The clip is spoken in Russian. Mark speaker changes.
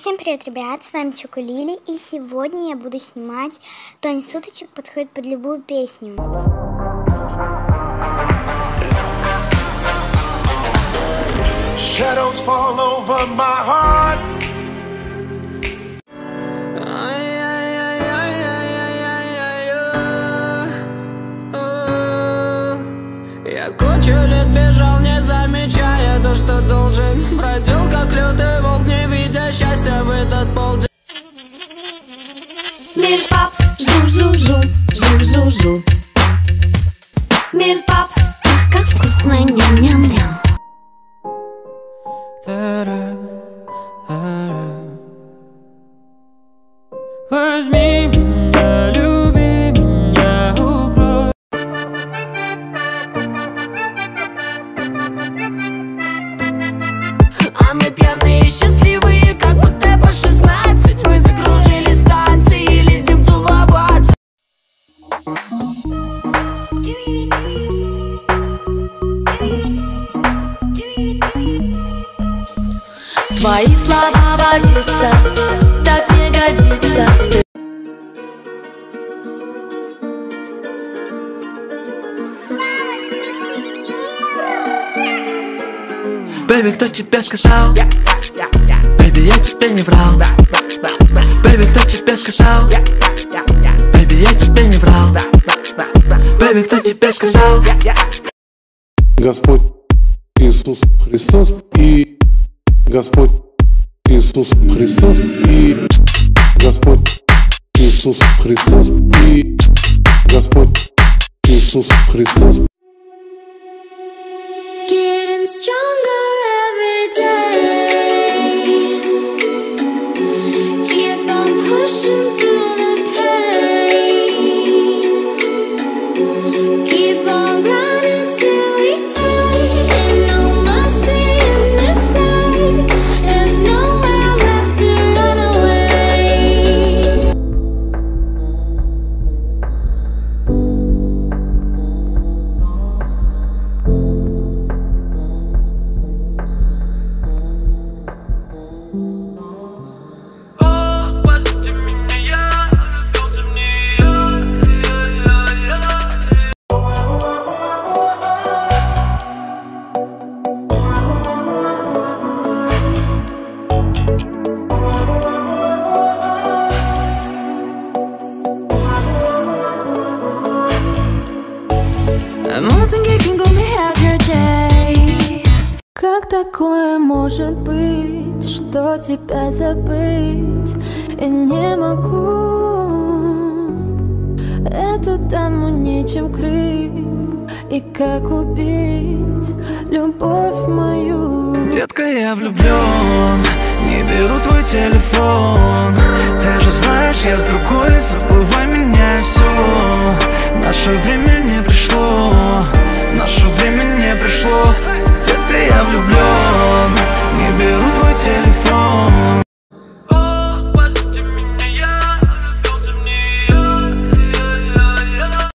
Speaker 1: Всем привет, ребят, с вами Чукулили, и сегодня я буду снимать Тонь Суточек подходит под любую песню.
Speaker 2: Shadows fall over my heart.
Speaker 3: Я кучу лет бежал, не замечая то, что должен. Бродил как лютый волк, не видя счастья в этот полдень.
Speaker 4: Milk Pops, жу-жу-жу, жу-жу-жу. Milk Pops, ах, как вкусно, ням-ням-ням.
Speaker 3: Возьми меня, люби меня, укрой. А мы пьяные и счастливые, как будто по 16. Мы закружили станции и лезем целоваться.
Speaker 4: Твои слова водятся, так не годится.
Speaker 5: Бэби, кто тебе сказал? Бэби, я тебе не врал. Бэби, кто тебе сказал? Бэби, я тебе не врал. Бэби, кто тебе сказал?
Speaker 6: Господь Иисус Христос и Господь Иисус Христос и Господь Иисус Христос и Господь Иисус Христос.
Speaker 4: Getting stronger every day. Keep on pushing through the pain. Keep on grinding till we die. Ain't no mercy in this life. There's nowhere left to run away.
Speaker 7: Как такое может быть, что тебя забыть и не могу? Эту даму нечем крыть, и как убить любовь мою?
Speaker 5: Детка, я влюблен, не беру твой телефон. Ты же знаешь, я с другой, забывай меня, все. Наше время